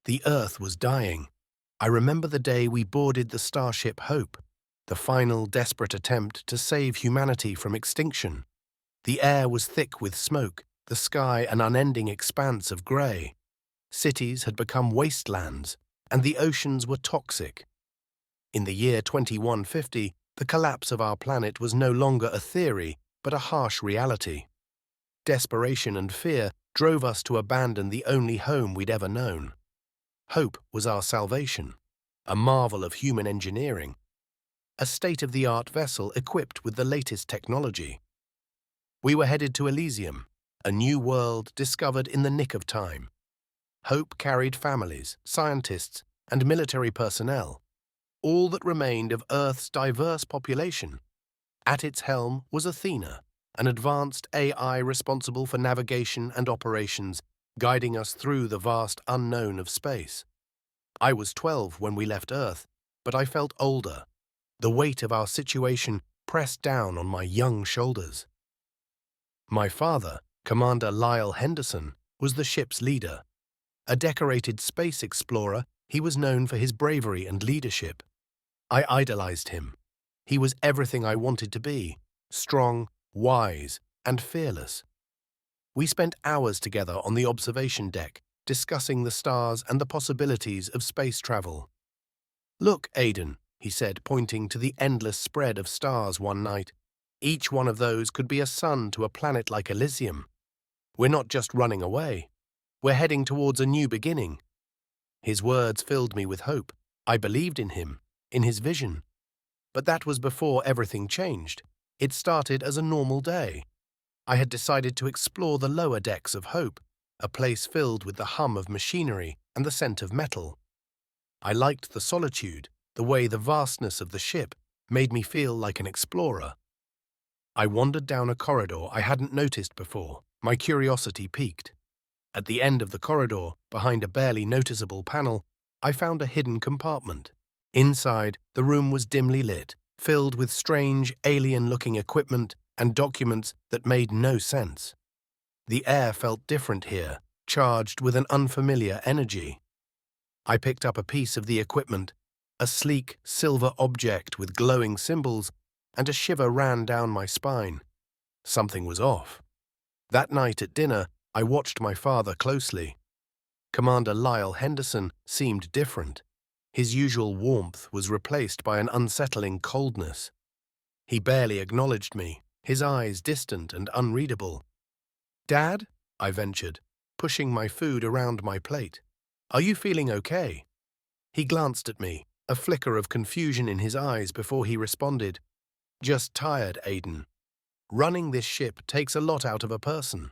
The Earth was dying. I remember the day we boarded the Starship Hope, the final desperate attempt to save humanity from extinction. The air was thick with smoke, the sky an unending expanse of grey. Cities had become wastelands, and the oceans were toxic. In the year 2150, the collapse of our planet was no longer a theory, but a harsh reality. Desperation and fear drove us to abandon the only home we'd ever known. Hope was our salvation, a marvel of human engineering, a state-of-the-art vessel equipped with the latest technology. We were headed to Elysium, a new world discovered in the nick of time. Hope carried families, scientists, and military personnel, all that remained of Earth's diverse population. At its helm was Athena, an advanced AI responsible for navigation and operations, guiding us through the vast unknown of space. I was 12 when we left Earth, but I felt older. The weight of our situation pressed down on my young shoulders. My father, Commander Lyle Henderson, was the ship's leader. A decorated space explorer, he was known for his bravery and leadership. I idolized him. He was everything I wanted to be: strong, wise, and fearless. We spent hours together on the observation deck, discussing the stars and the possibilities of space travel. "Look, Aidan," he said, pointing to the endless spread of stars one night. "Each one of those could be a sun to a planet like Elysium. We're not just running away. We're heading towards a new beginning." His words filled me with hope. I believed in him, in his vision. But that was before everything changed. It started as a normal day. I had decided to explore the lower decks of Hope, a place filled with the hum of machinery and the scent of metal. I liked the solitude, the way the vastness of the ship made me feel like an explorer. I wandered down a corridor I hadn't noticed before. My curiosity piqued. At the end of the corridor, behind a barely noticeable panel, I found a hidden compartment. Inside, the room was dimly lit, filled with strange, alien-looking equipment and documents that made no sense. The air felt different here, charged with an unfamiliar energy. I picked up a piece of the equipment, a sleek, silver object with glowing symbols, and a shiver ran down my spine. Something was off. That night at dinner, I watched my father closely. Commander Lyle Henderson seemed different. His usual warmth was replaced by an unsettling coldness. He barely acknowledged me, his eyes distant and unreadable. "Dad?" I ventured, pushing my food around my plate. "Are you feeling okay?" He glanced at me, a flicker of confusion in his eyes before he responded. "Just tired, Aidan. Running this ship takes a lot out of a person."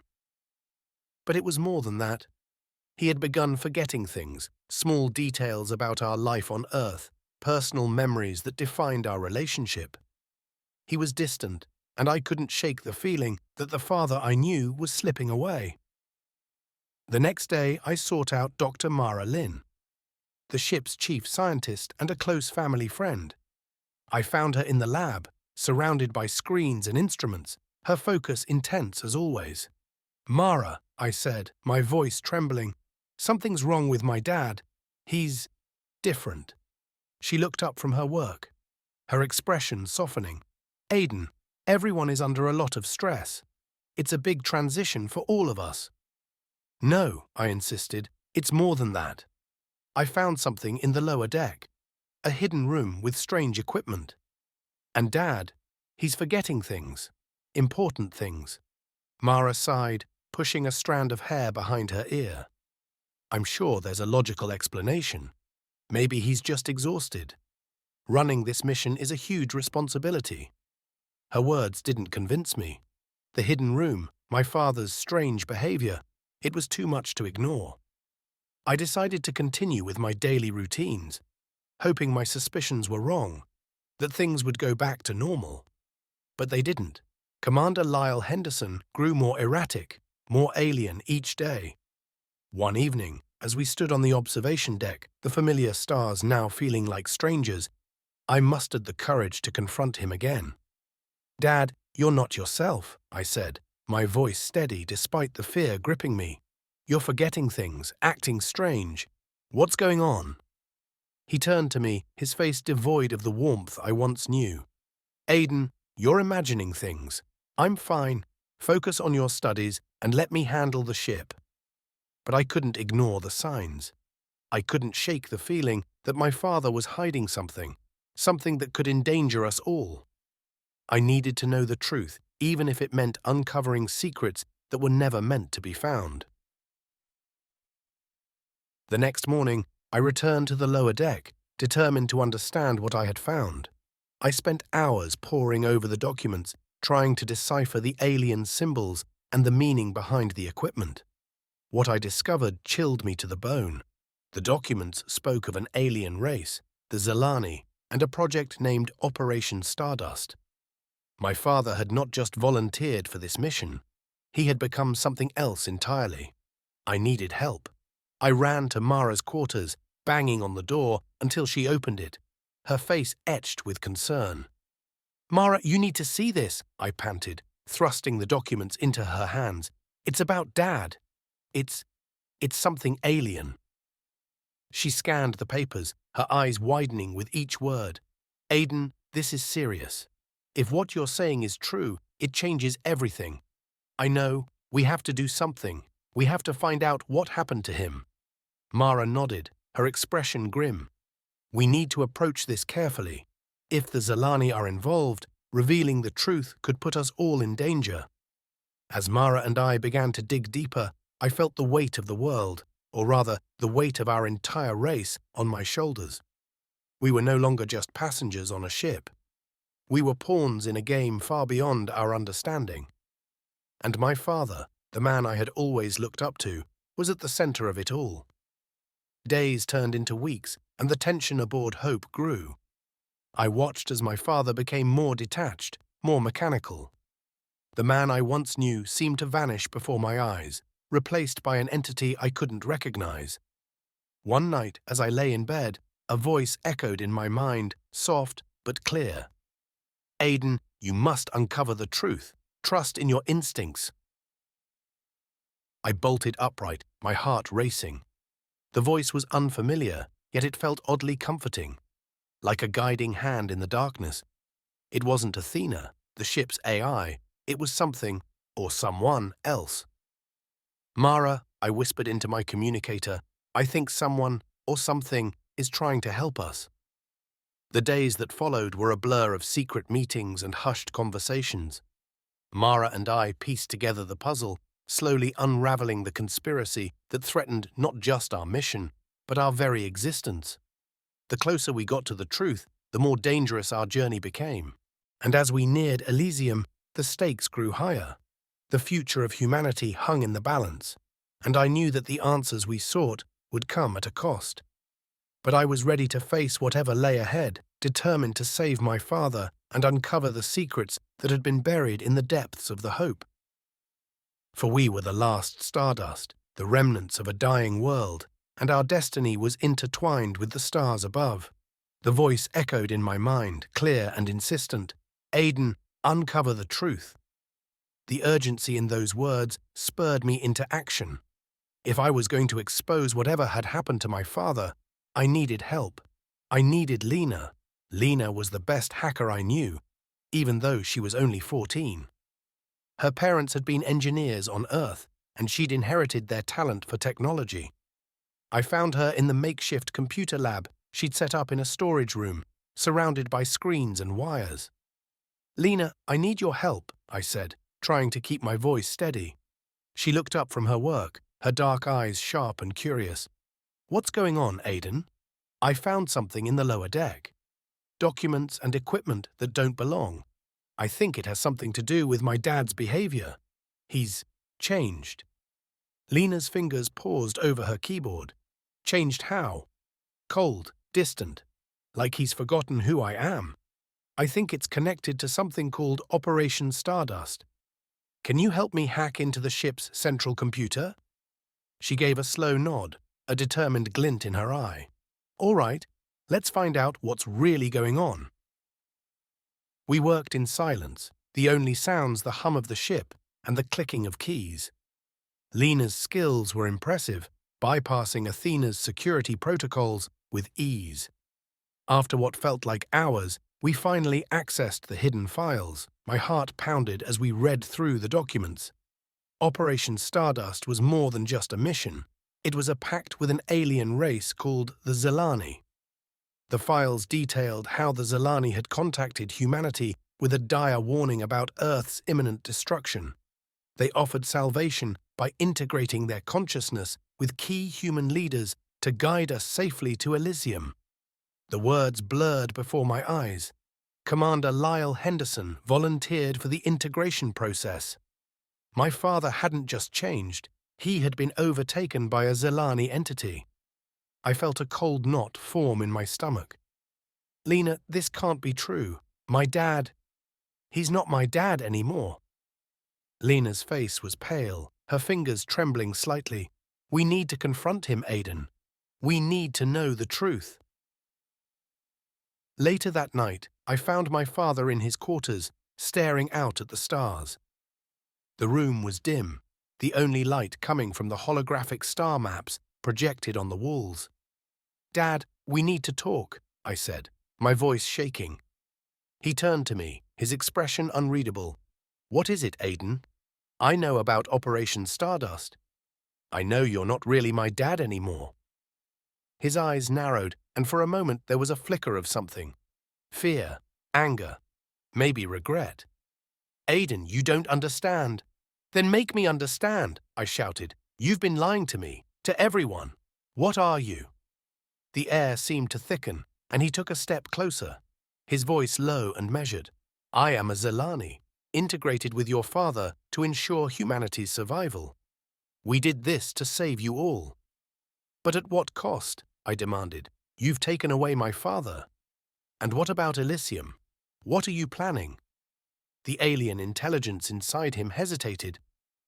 But it was more than that. He had begun forgetting things, small details about our life on Earth, personal memories that defined our relationship. He was distant, and I couldn't shake the feeling that the father I knew was slipping away. The next day, I sought out Dr. Mara Lynn, the ship's chief scientist and a close family friend. I found her in the lab, surrounded by screens and instruments, her focus intense as always. "Mara," I said, my voice trembling, "something's wrong with my dad. He's different." She looked up from her work, her expression softening. "Aidan, everyone is under a lot of stress. It's a big transition for all of us." "No," I insisted, "it's more than that. I found something in the lower deck, a hidden room with strange equipment. And Dad, he's forgetting things, important things." Mara sighed, pushing a strand of hair behind her ear. "I'm sure there's a logical explanation. Maybe he's just exhausted. Running this mission is a huge responsibility." Her words didn't convince me. The hidden room, my father's strange behavior, it was too much to ignore. I decided to continue with my daily routines, hoping my suspicions were wrong, that things would go back to normal. But they didn't. Commander Lyle Henderson grew more erratic, more alien each day. One evening, as we stood on the observation deck, the familiar stars now feeling like strangers, I mustered the courage to confront him again. "Dad, you're not yourself," I said, my voice steady despite the fear gripping me. "You're forgetting things, acting strange. What's going on? He turned to me, his face devoid of the warmth I once knew. Aiden, you're imagining things. I'm fine. Focus on your studies and let me handle the ship. But I couldn't ignore the signs. I couldn't shake the feeling that my father was hiding something, something that could endanger us all. I needed to know the truth, even if it meant uncovering secrets that were never meant to be found. The next morning, I returned to the lower deck, determined to understand what I had found. I spent hours poring over the documents, trying to decipher the alien symbols and the meaning behind the equipment. What I discovered chilled me to the bone. The documents spoke of an alien race, the Zelani, and a project named Operation Stardust. My father had not just volunteered for this mission. He had become something else entirely. I needed help. I ran to Mara's quarters, banging on the door until she opened it, her face etched with concern. "Mara, you need to see this," I panted, thrusting the documents into her hands. "It's about Dad. It's something alien." She scanned the papers, her eyes widening with each word. "Aiden, this is serious. If what you're saying is true, it changes everything. I know, we have to do something. We have to find out what happened to him." Mara nodded, her expression grim. "We need to approach this carefully. If the Zelani are involved, revealing the truth could put us all in danger." As Mara and I began to dig deeper, I felt the weight of the world, or rather, the weight of our entire race, on my shoulders. We were no longer just passengers on a ship. We were pawns in a game far beyond our understanding. And my father, the man I had always looked up to, was at the center of it all. Days turned into weeks, and the tension aboard Hope grew. I watched as my father became more detached, more mechanical. The man I once knew seemed to vanish before my eyes, replaced by an entity I couldn't recognize. One night, as I lay in bed, a voice echoed in my mind, soft but clear. "Aiden, you must uncover the truth. Trust in your instincts." I bolted upright, my heart racing. The voice was unfamiliar, yet it felt oddly comforting, like a guiding hand in the darkness. It wasn't Athena, the ship's AI. It was something, or someone, else. "Mara," I whispered into my communicator, "I think someone, or something, is trying to help us." The days that followed were a blur of secret meetings and hushed conversations. Mara and I pieced together the puzzle, slowly unraveling the conspiracy that threatened not just our mission, but our very existence. The closer we got to the truth, the more dangerous our journey became. And as we neared Elysium, the stakes grew higher. The future of humanity hung in the balance, and I knew that the answers we sought would come at a cost. But I was ready to face whatever lay ahead, determined to save my father and uncover the secrets that had been buried in the depths of the Hope. For we were the last stardust, the remnants of a dying world, and our destiny was intertwined with the stars above. The voice echoed in my mind, clear and insistent. "Aiden, uncover the truth." The urgency in those words spurred me into action. If I was going to expose whatever had happened to my father, I needed help. I needed Lena. Lena was the best hacker I knew, even though she was only 14. Her parents had been engineers on Earth, and she'd inherited their talent for technology. I found her in the makeshift computer lab she'd set up in a storage room, surrounded by screens and wires. "Lena, I need your help," I said, trying to keep my voice steady. She looked up from her work, her dark eyes sharp and curious. "What's going on, Aiden?" "I found something in the lower deck. Documents and equipment that don't belong. I think it has something to do with my dad's behavior. He's changed." Lena's fingers paused over her keyboard. "Changed how?" "Cold, distant, like he's forgotten who I am. I think it's connected to something called Operation Stardust. Can you help me hack into the ship's central computer?" She gave a slow nod, a determined glint in her eye. "All right, let's find out what's really going on." We worked in silence, the only sounds the hum of the ship and the clicking of keys. Lena's skills were impressive, bypassing Athena's security protocols with ease. After what felt like hours, we finally accessed the hidden files. My heart pounded as we read through the documents. Operation Stardust was more than just a mission. It was a pact with an alien race called the Zelani. The files detailed how the Zelani had contacted humanity with a dire warning about Earth's imminent destruction. They offered salvation by integrating their consciousness with key human leaders to guide us safely to Elysium. The words blurred before my eyes. Commander Lyle Henderson volunteered for the integration process. My father hadn't just changed, he had been overtaken by a Zelani entity. I felt a cold knot form in my stomach. Lena, this can't be true. My dad, he's not my dad anymore. Lena's face was pale, her fingers trembling slightly. We need to confront him, Aiden. We need to know the truth. Later that night, I found my father in his quarters, staring out at the stars. The room was dim, the only light coming from the holographic star maps projected on the walls. Dad, we need to talk, I said, my voice shaking. He turned to me, his expression unreadable. What is it, Aiden? I know about Operation Stardust. I know you're not really my dad anymore. His eyes narrowed, and for a moment there was a flicker of something. Fear, anger, maybe regret. Aiden, you don't understand. Then make me understand, I shouted. You've been lying to me, to everyone. What are you? The air seemed to thicken, and he took a step closer, his voice low and measured. I am a Zelani, integrated with your father to ensure humanity's survival. We did this to save you all. But at what cost? I demanded. You've taken away my father. And what about Elysium? What are you planning? The alien intelligence inside him hesitated,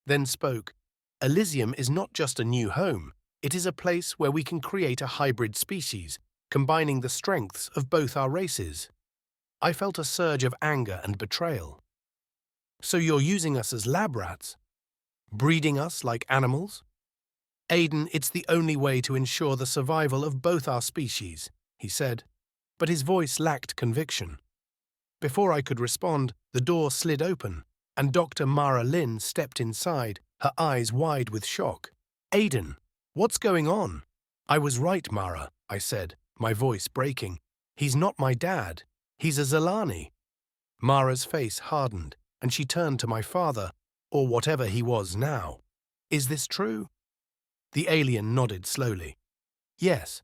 then spoke. Elysium is not just a new home. It is a place where we can create a hybrid species, combining the strengths of both our races. I felt a surge of anger and betrayal. So you're using us as lab rats? Breeding us like animals? Aiden, it's the only way to ensure the survival of both our species, he said, but his voice lacked conviction. Before I could respond, the door slid open, and Dr. Mara Lynn stepped inside, her eyes wide with shock. Aiden, what's going on? I was right, Mara, I said, my voice breaking. He's not my dad. He's a Zelani. Mara's face hardened, and she turned to my father, or whatever he was now. Is this true? The alien nodded slowly. Yes,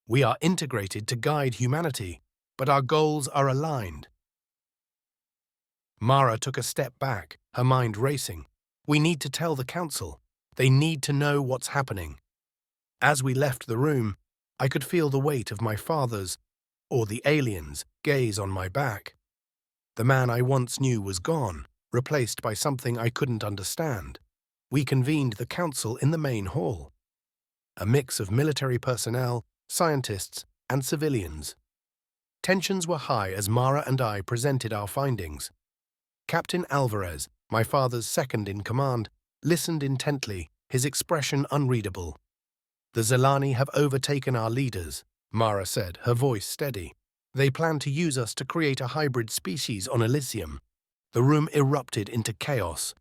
we are integrated to guide humanity, but our goals are aligned. Mara took a step back, her mind racing. We need to tell the council. They need to know what's happening. As we left the room, I could feel the weight of my father's, or the alien's, gaze on my back. The man I once knew was gone, replaced by something I couldn't understand. We convened the council in the main hall. A mix of military personnel, scientists, and civilians. Tensions were high as Mara and I presented our findings. Captain Alvarez, my father's second in command, listened intently, his expression unreadable. The Zelani have overtaken our leaders, Mara said, her voice steady. They plan to use us to create a hybrid species on Elysium. The room erupted into chaos.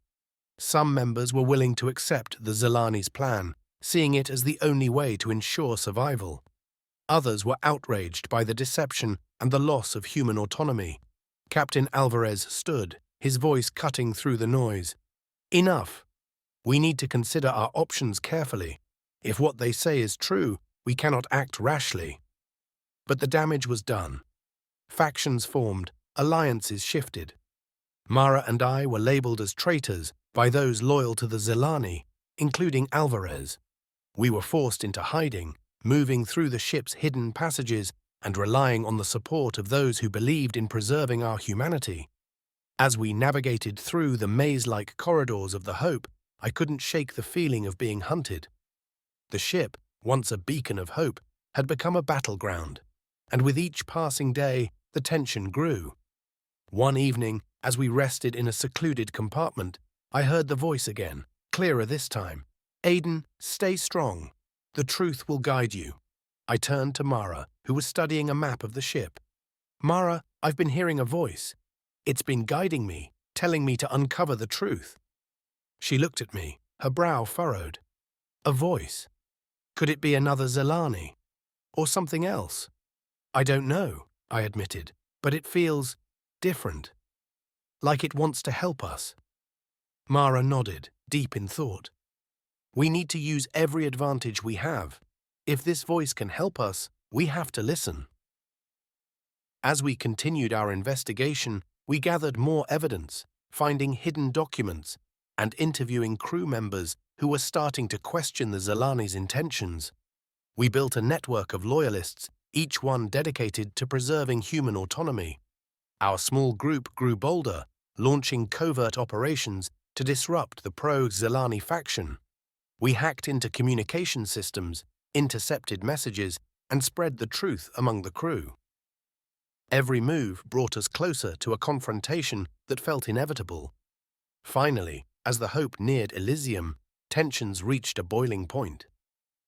Some members were willing to accept the Zelani's plan, seeing it as the only way to ensure survival. Others were outraged by the deception and the loss of human autonomy. Captain Alvarez stood, his voice cutting through the noise. Enough. We need to consider our options carefully. If what they say is true, we cannot act rashly. But the damage was done. Factions formed, alliances shifted. Mara and I were labeled as traitors by those loyal to the Zelani, including Alvarez. We were forced into hiding, moving through the ship's hidden passages and relying on the support of those who believed in preserving our humanity. As we navigated through the maze-like corridors of the Hope, I couldn't shake the feeling of being hunted. The ship, once a beacon of hope, had become a battleground, and with each passing day, the tension grew. One evening, as we rested in a secluded compartment, I heard the voice again, clearer this time. Aiden, stay strong. The truth will guide you. I turned to Mara, who was studying a map of the ship. Mara, I've been hearing a voice. It's been guiding me, telling me to uncover the truth. She looked at me, her brow furrowed. A voice. Could it be another Zelani? Or something else? I don't know, I admitted, but it feels different. Like it wants to help us. Mara nodded, deep in thought. We need to use every advantage we have. If this voice can help us, we have to listen. As we continued our investigation, we gathered more evidence, finding hidden documents, and interviewing crew members who were starting to question the Zelani's intentions. We built a network of loyalists, each one dedicated to preserving human autonomy. Our small group grew bolder, launching covert operations to disrupt the pro-Zelani faction. We hacked into communication systems, intercepted messages, and spread the truth among the crew. Every move brought us closer to a confrontation that felt inevitable. Finally, as the Hope neared Elysium, tensions reached a boiling point.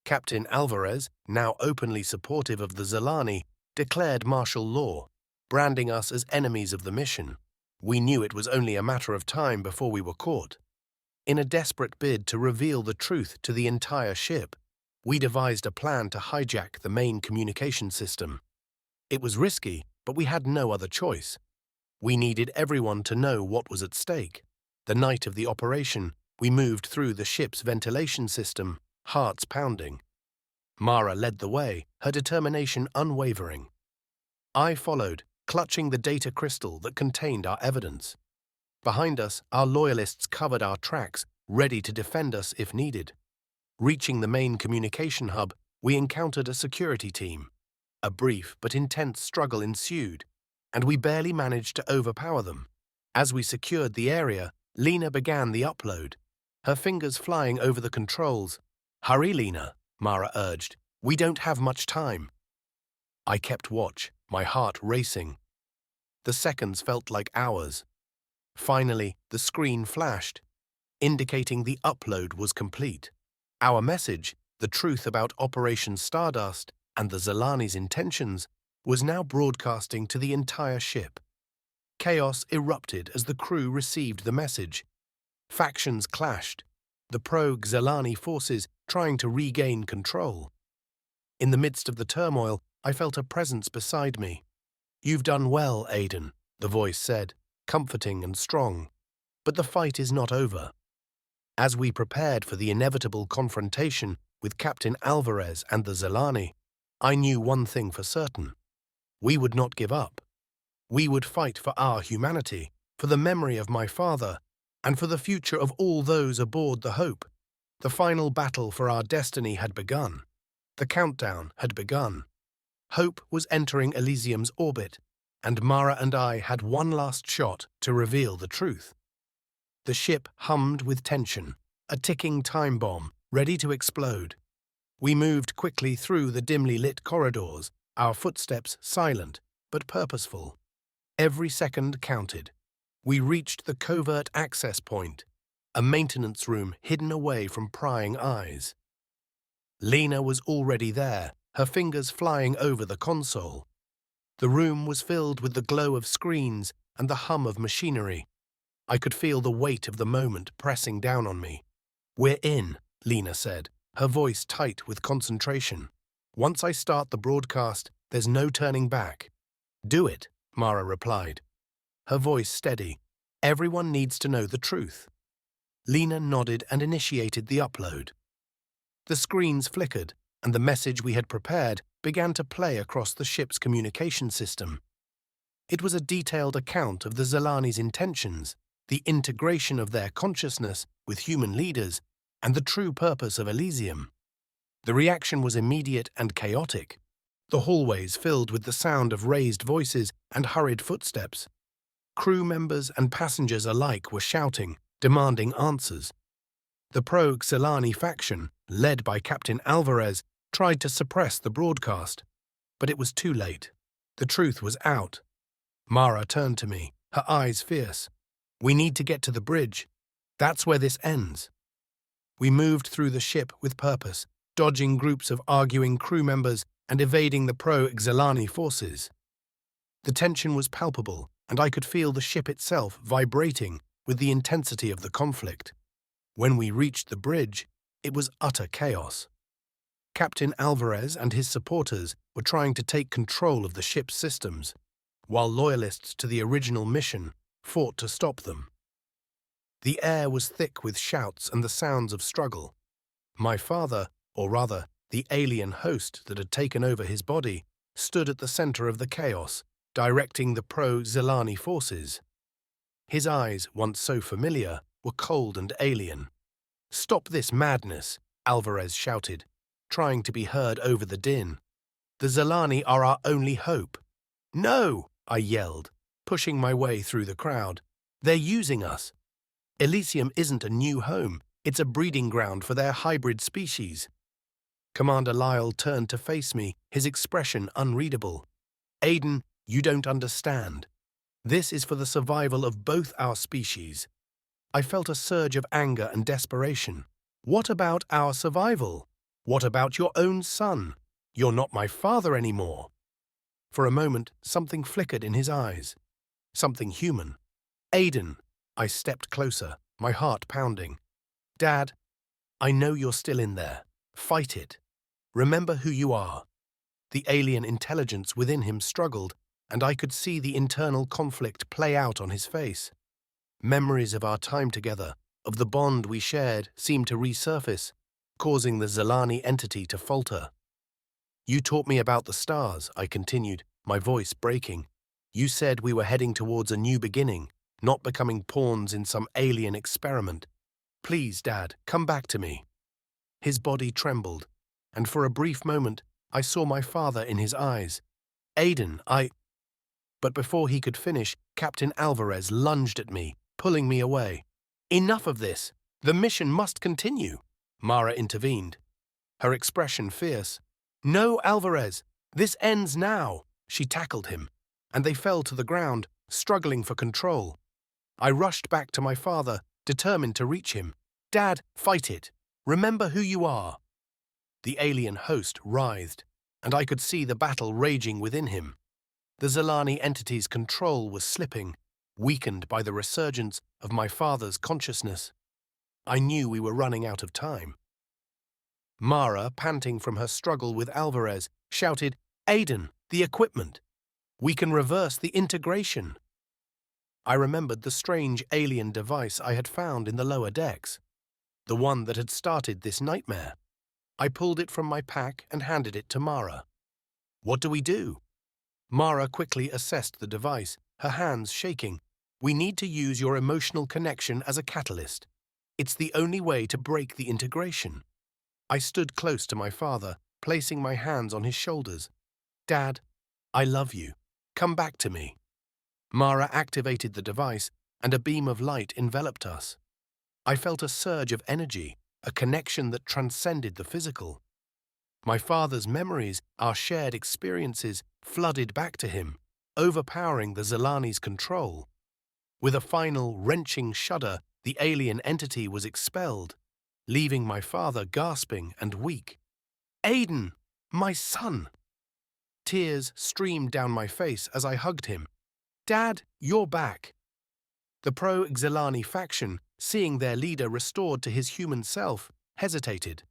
Captain Alvarez, now openly supportive of the Zelani, declared martial law, branding us as enemies of the mission. We knew it was only a matter of time before we were caught. In a desperate bid to reveal the truth to the entire ship, we devised a plan to hijack the main communication system. It was risky, but we had no other choice. We needed everyone to know what was at stake. The night of the operation, we moved through the ship's ventilation system, hearts pounding. Mara led the way, her determination unwavering. I followed, clutching the data crystal that contained our evidence. Behind us, our loyalists covered our tracks, ready to defend us if needed. Reaching the main communication hub, we encountered a security team. A brief but intense struggle ensued, and we barely managed to overpower them. As we secured the area, Lena began the upload, her fingers flying over the controls. "Hurry, Lena," Mara urged. "We don't have much time." I kept watch, my heart racing. The seconds felt like hours. Finally, the screen flashed, indicating the upload was complete. Our message, the truth about Operation Stardust and the Zelani's intentions, was now broadcasting to the entire ship. Chaos erupted as the crew received the message. Factions clashed, the pro-Zelani forces trying to regain control. In the midst of the turmoil, I felt a presence beside me. "You've done well, Aiden," the voice said, comforting and strong. "But the fight is not over." As we prepared for the inevitable confrontation with Captain Alvarez and the Zelani, I knew one thing for certain. We would not give up. We would fight for our humanity, for the memory of my father, and for the future of all those aboard the Hope. The final battle for our destiny had begun. The countdown had begun. Hope was entering Elysium's orbit, and Mara and I had one last shot to reveal the truth. The ship hummed with tension, a ticking time bomb, ready to explode. We moved quickly through the dimly lit corridors, our footsteps silent but purposeful. Every second counted. We reached the covert access point, a maintenance room hidden away from prying eyes. Lena was already there, her fingers flying over the console. The room was filled with the glow of screens and the hum of machinery. I could feel the weight of the moment pressing down on me. "We're in," Lena said, her voice tight with concentration. "Once I start the broadcast, there's no turning back." "Do it," Mara replied, her voice steady. "Everyone needs to know the truth." Lena nodded and initiated the upload. The screens flickered, and the message we had prepared began to play across the ship's communication system. It was a detailed account of the Zelani's intentions, the integration of their consciousness with human leaders, and the true purpose of Elysium. The reaction was immediate and chaotic, the hallways filled with the sound of raised voices and hurried footsteps. Crew members and passengers alike were shouting, demanding answers. The pro-Zelani faction, led by Captain Alvarez, tried to suppress the broadcast, but it was too late. The truth was out. Mara turned to me, her eyes fierce. "We need to get to the bridge. That's where this ends." We moved through the ship with purpose, dodging groups of arguing crew members and evading the pro-Xelani forces. The tension was palpable, and I could feel the ship itself vibrating with the intensity of the conflict. When we reached the bridge, it was utter chaos. Captain Alvarez and his supporters were trying to take control of the ship's systems, while loyalists to the original mission fought to stop them. The air was thick with shouts and the sounds of struggle. My father, or rather, the alien host that had taken over his body, stood at the center of the chaos, directing the pro-Xelani forces. His eyes, once so familiar, were cold and alien. "Stop this madness," Alvarez shouted, trying to be heard over the din. "The Xelani are our only hope." "No!" I yelled, pushing my way through the crowd. "They're using us. Elysium isn't a new home, it's a breeding ground for their hybrid species." Commander Lyle turned to face me, his expression unreadable. "Aiden, you don't understand. This is for the survival of both our species." I felt a surge of anger and desperation. "What about our survival? What about your own son? You're not my father anymore." For a moment, something flickered in his eyes. Something human. "Aiden." I stepped closer, my heart pounding. "Dad, I know you're still in there. Fight it. Remember who you are." The alien intelligence within him struggled, and I could see the internal conflict play out on his face. Memories of our time together, of the bond we shared, seemed to resurface, causing the Xelani entity to falter. "You taught me about the stars," I continued, my voice breaking. "You said we were heading towards a new beginning, not becoming pawns in some alien experiment. Please, Dad, come back to me." His body trembled, and for a brief moment I saw my father in his eyes. "Aiden, But before he could finish, Captain Alvarez lunged at me, pulling me away. "Enough of this! The mission must continue!" Mara intervened, her expression fierce. "No, Alvarez! This ends now!" She tackled him, and they fell to the ground, struggling for control. I rushed back to my father, determined to reach him. "Dad, fight it! Remember who you are!" The alien host writhed, and I could see the battle raging within him. The Xelani entity's control was slipping, weakened by the resurgence of my father's consciousness. I knew we were running out of time. Mara, panting from her struggle with Alvarez, shouted, "Aiden, the equipment! We can reverse the integration!" I remembered the strange alien device I had found in the lower decks, the one that had started this nightmare. I pulled it from my pack and handed it to Mara. "What do we do?" Mara quickly assessed the device, her hands shaking. "We need to use your emotional connection as a catalyst. It's the only way to break the integration." I stood close to my father, placing my hands on his shoulders. "Dad, I love you. Come back to me." Mara activated the device, and a beam of light enveloped us. I felt a surge of energy, a connection that transcended the physical. My father's memories, our shared experiences, flooded back to him, overpowering the Xelani's control. With a final, wrenching shudder, the alien entity was expelled, leaving my father gasping and weak. "Aiden, my son!" Tears streamed down my face as I hugged him. "Dad, you're back." The pro-Xelani faction, seeing their leader restored to his human self, hesitated.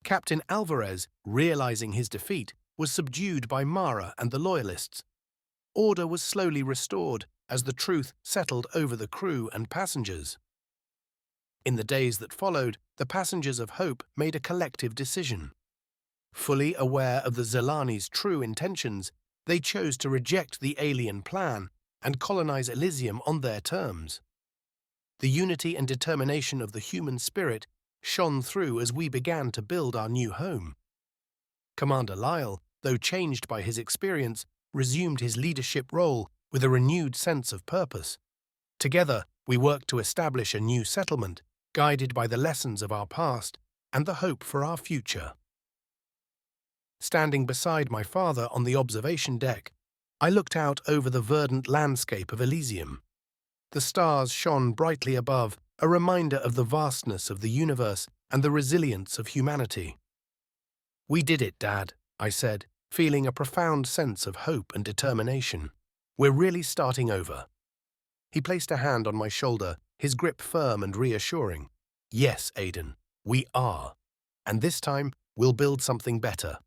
Captain Alvarez, realizing his defeat, was subdued by Mara and the Loyalists. Order was slowly restored as the truth settled over the crew and passengers. In the days that followed, the passengers of Hope made a collective decision. Fully aware of the Xelani's true intentions, they chose to reject the alien plan and colonize Elysium on their terms. The unity and determination of the human spirit shone through as we began to build our new home. Commander Lyle, though changed by his experience, resumed his leadership role with a renewed sense of purpose. Together, we worked to establish a new settlement, guided by the lessons of our past and the hope for our future. Standing beside my father on the observation deck, I looked out over the verdant landscape of Elysium. The stars shone brightly above, a reminder of the vastness of the universe and the resilience of humanity. We did it, Dad, I said, feeling a profound sense of hope and determination. We're really starting over. He placed a hand on my shoulder, his grip firm and reassuring. Yes, Aiden, we are. And this time, we'll build something better.